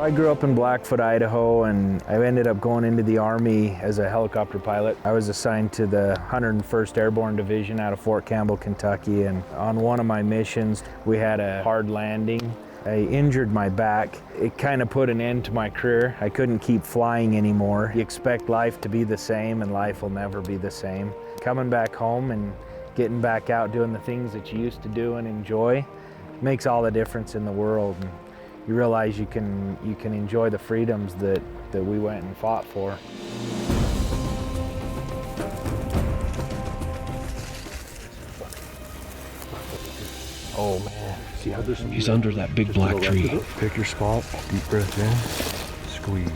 I grew up in Blackfoot, Idaho, and I ended up going into the Army as a helicopter pilot. I was assigned to the 101st Airborne Division out of Fort Campbell, Kentucky, and on one of my missions, we had a hard landing. I injured my back. It kind of put an end to my career. I couldn't keep flying anymore. You expect life to be the same, and life will never be the same. Coming back home and getting back out doing the things that you used to do and enjoy makes all the difference in the world. And you realize you can enjoy the freedoms that we went and fought for. Oh man, see how there's He's under that big black tree. Pick your spot, deep breath in, squeeze.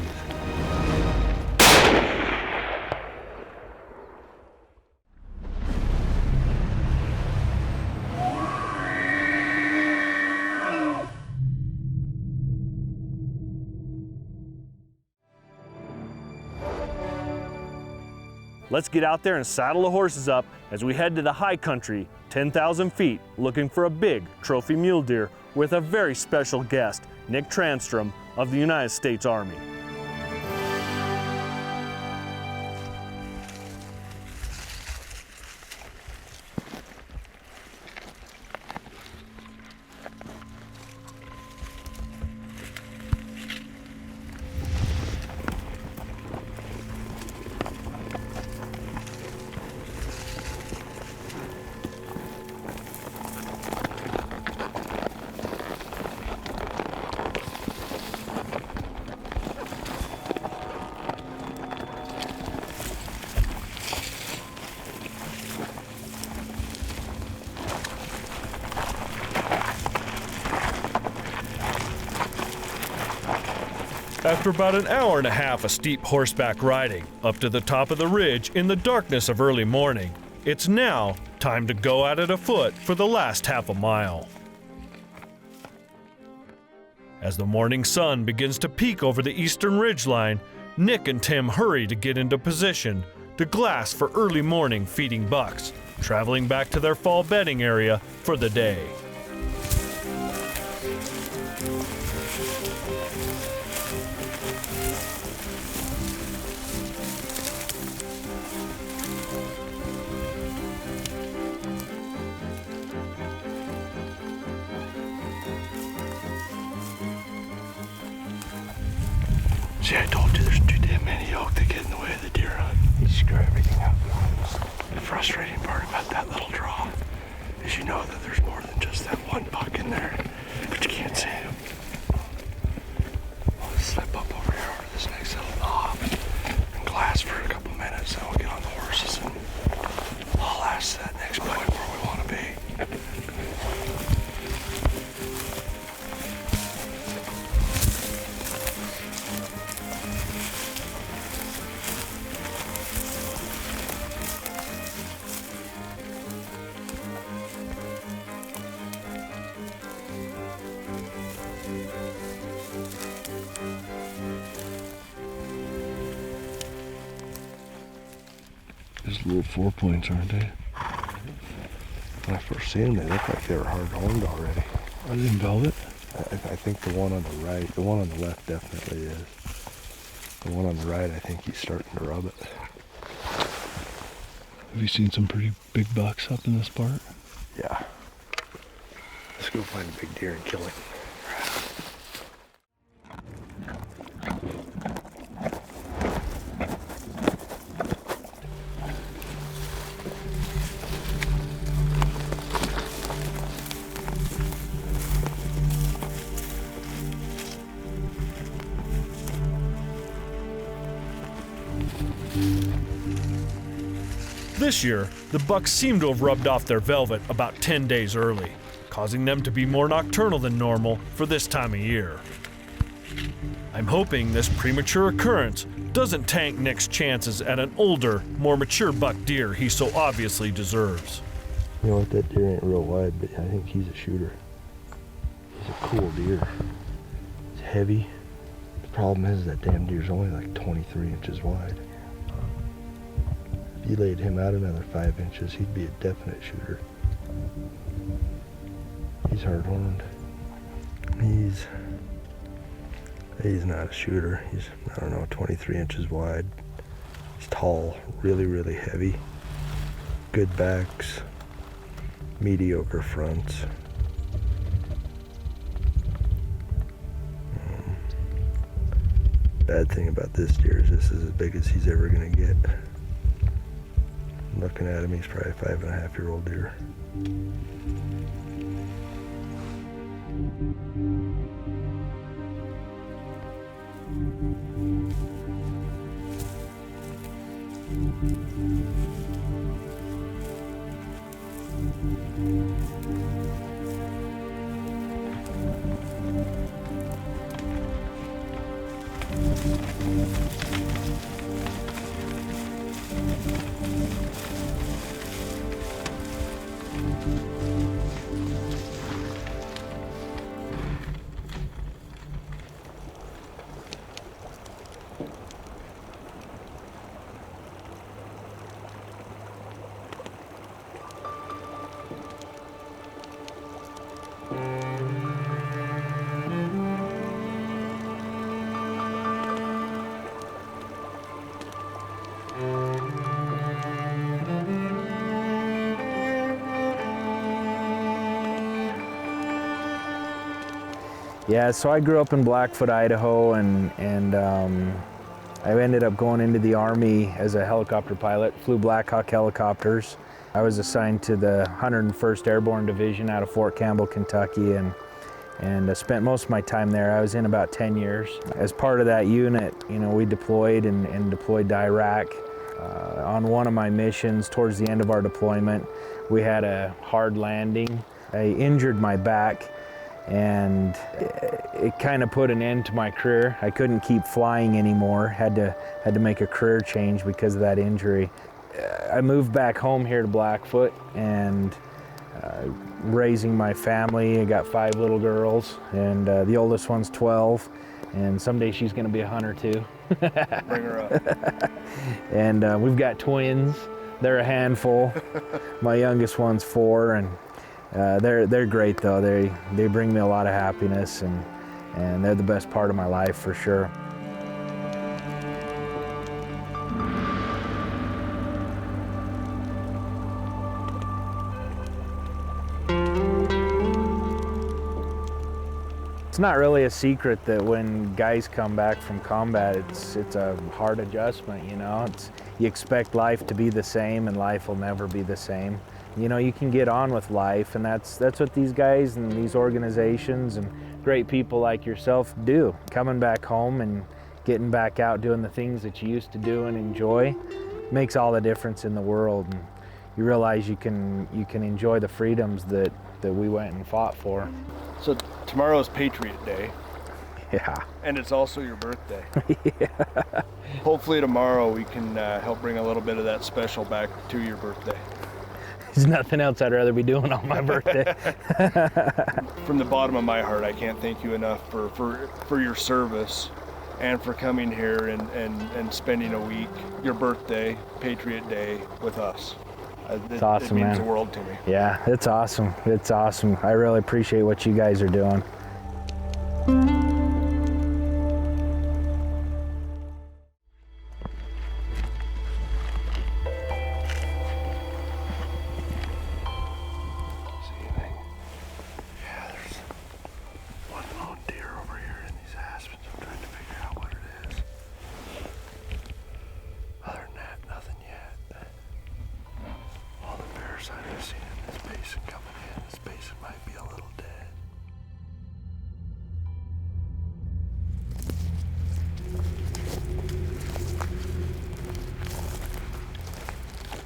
Let's get out there and saddle the horses up as we head to the high country, 10,000 feet, looking for a big trophy mule deer with a very special guest, Nic Transtrum of the United States Army. After about an hour and a half of steep horseback riding up to the top of the ridge in the darkness of early morning, it's now time to go at it afoot for the last half a mile. As the morning sun begins to peek over the eastern ridgeline, Nic and Tim hurry to get into position to glass for early morning feeding bucks, traveling back to their fall bedding area for the day. See, I told you there's too damn many elk that get in the way of the deer hunt. You screw everything up. The frustrating part about that little draw is you know that there's more than just that one buck in there, but you can't see him. I'll just slip up over here over this next little knob and glass for a couple minutes, then we'll get on the horses and I'll ask that next point where we want to be. These little 4 points, aren't they? When I first seen them, they looked like they were hard horned already. Are they in velvet? I think the one on the right, the one on the left definitely is. The one on the right, I think he's starting to rub it. Have you seen some pretty big bucks up in this part? Yeah. Let's go find a big deer and kill him. This year, the bucks seem to have rubbed off their velvet about 10 days early, causing them to be more nocturnal than normal for this time of year. I'm hoping this premature occurrence doesn't tank Nic's chances at an older, more mature buck deer he so obviously deserves. You know what, that deer ain't real wide, but I think he's a shooter. He's a cool deer. He's heavy. The problem is that damn deer's only like 23 inches wide. If you laid him out another 5 inches, he'd be a definite shooter. He's hard-horned. He's He's not a shooter. He's, I don't know, 23 inches wide. He's tall, really, really heavy. Good backs, mediocre fronts. Bad thing about this deer is this is as big as he's ever gonna get. Looking at him, he's probably a 5.5-year-old deer. Yeah, so I grew up in Blackfoot, Idaho, and I ended up going into the Army as a helicopter pilot, flew Black Hawk helicopters. I was assigned to the 101st Airborne Division out of Fort Campbell, Kentucky, and spent most of my time there. I was in about 10 years. As part of that unit, you know, we deployed and deployed to Iraq. On one of my missions, towards the end of our deployment, we had a hard landing. I injured my back, and it kind of put an end to my career. I couldn't keep flying anymore. Had to make a career change because of that injury. I moved back home here to Blackfoot and raising my family. I got 5 little girls, and the oldest one's 12, and someday she's going to be a hunter too. Bring her up. And we've got twins. They're a handful. My youngest one's 4, and they're great though. They bring me a lot of happiness, and they're the best part of my life for sure. It's not really a secret that when guys come back from combat, it's a hard adjustment, you know. You expect life to be the same, and life will never be the same. You know, you can get on with life, and that's what these guys and these organizations and great people like yourself do. Coming back home and getting back out doing the things that you used to do and enjoy makes all the difference in the world. And you realize you can enjoy the freedoms that we went and fought for. So tomorrow's Patriot Day. Yeah. And it's also your birthday. Yeah. Hopefully tomorrow we can help bring a little bit of that special back to your birthday. There's nothing else I'd rather be doing on my birthday. From the bottom of my heart, I can't thank you enough for your service and for coming here and spending a week, your birthday, Patriot Day, with us. It's awesome, man. It means man. the world to me. Yeah, it's awesome. It's awesome. I really appreciate what you guys are doing.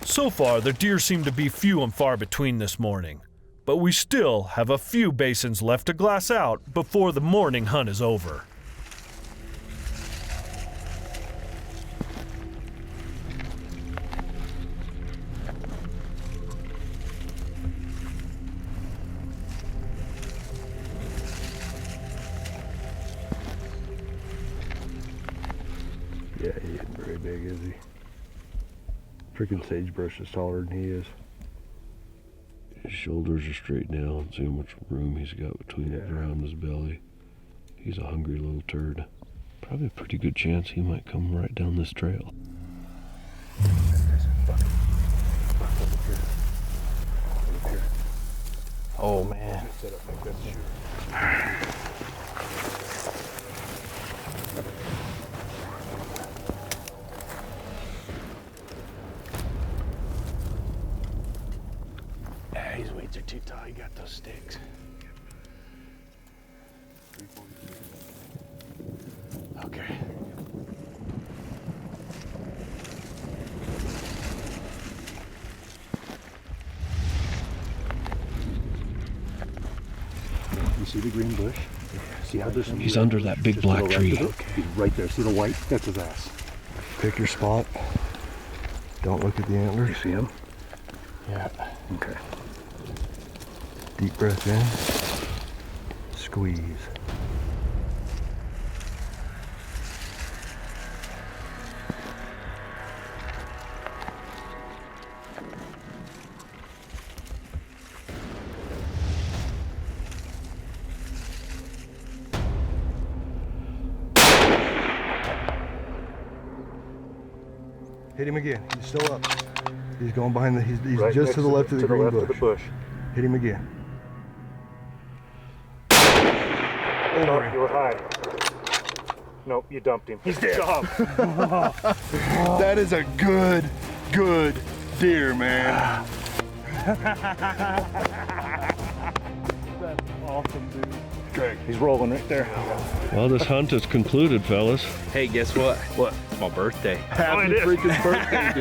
So far, the deer seem to be few and far between this morning, but we still have a few basins left to glass out before the morning hunt is over. Yeah, he isn't very big, is he? Freaking sagebrush is taller than he is. His shoulders are straight down. See how much room he's got between the ground and his belly. He's a hungry little turd. Probably a pretty good chance he might come right down this trail. Oh man. Yeah, his weights are too tall. He got those sticks. Okay. You see the green bush? See how there's some He's under that big black tree. He's right there. See the white? That's his ass. Pick your spot. Don't look at the antlers. You see him? Yeah. Okay. Deep breath in. Squeeze. Hit him again. He's still up. He's going behind the. He's Right just next to the left of the green bush. Of the bush. Hit him again. No, you were high. Nope, you dumped him. He's dead. That is a good deer, man. That's awesome, dude. Greg, he's rolling right there. Well, this hunt is concluded, fellas. Hey, guess what? What? It's my birthday. Happy freaking birthday,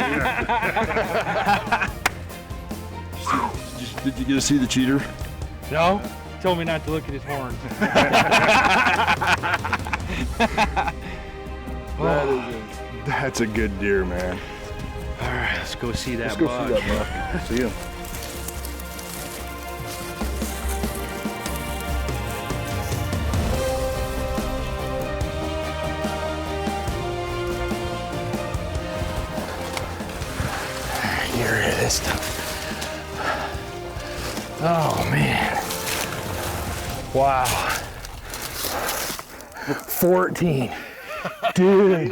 dude. Did you get to see the cheater? No, he told me not to look at his horns. That's a good deer, man. All right, let's go see that Let's go buck. see that buck. See him. Get rid of this stuff. Oh man. Wow. 14. Dude.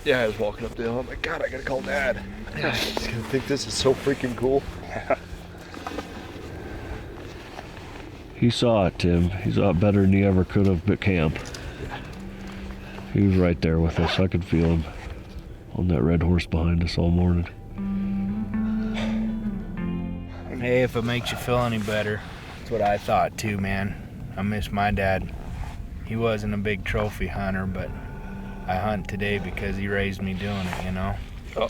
Yeah, I was walking up the hill. I'm like, God, I gotta call Dad. He's gonna think this is so freaking cool. He saw it, Tim. He saw it better than he ever could have at camp. He was right there with us. I could feel him on that red horse behind us all morning. Hey, if it makes you feel any better, that's what I thought too, man. I miss my dad. He wasn't a big trophy hunter, but I hunt today because he raised me doing it, you know? Oh.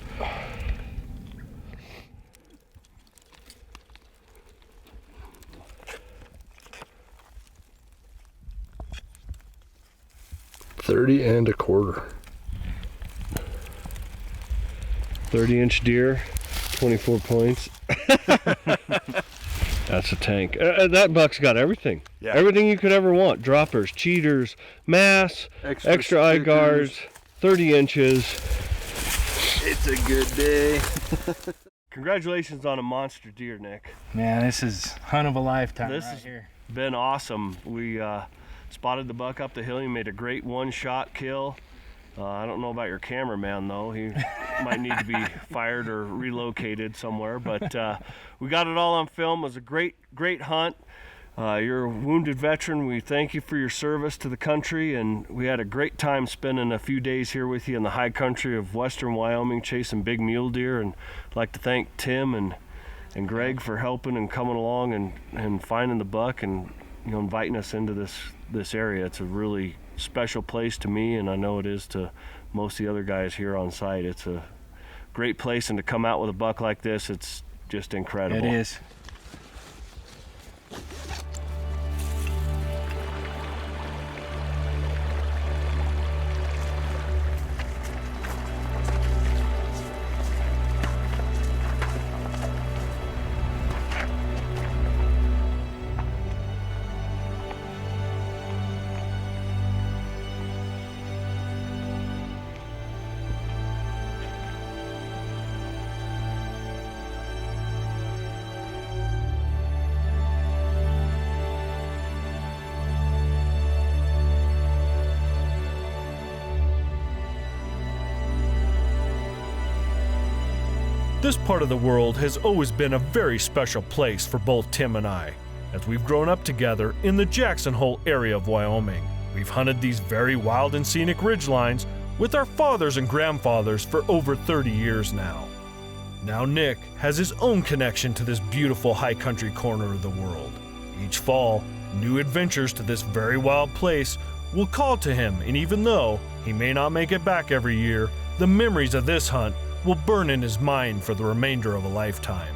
$30 and a quarter. 30-inch deer, 24 points. That's a tank. That buck's got everything. Yeah. Everything you could ever want. Droppers, cheaters, mass, extra eye guards, 30 inches. It's a good day. Congratulations on a monster deer, Nick. Man, this is hunt of a lifetime This right is- here. Been awesome. We spotted the buck up the hill. He made a great one-shot kill. I don't know about your cameraman though. He might need to be fired or relocated somewhere. But we got it all on film. It was a great hunt. You're a wounded veteran. We thank you for your service to the country, and we had a great time spending a few days here with you in the high country of western Wyoming chasing big mule deer. And I'd like to thank Tim and Greg for helping and coming along and finding the buck and inviting us into this area. It's a really special place to me, and I know it is to most of the other guys here on site. It's a great place, and to come out with a buck like this, it's just incredible. It is. This part of the world has always been a very special place for both Tim and I, as we've grown up together in the Jackson Hole area of Wyoming. We've hunted these very wild and scenic ridgelines with our fathers and grandfathers for over 30 years now. Now Nic has his own connection to this beautiful high country corner of the world. Each fall, new adventures to this very wild place will call to him, and even though he may not make it back every year, the memories of this hunt will burn in his mind for the remainder of a lifetime.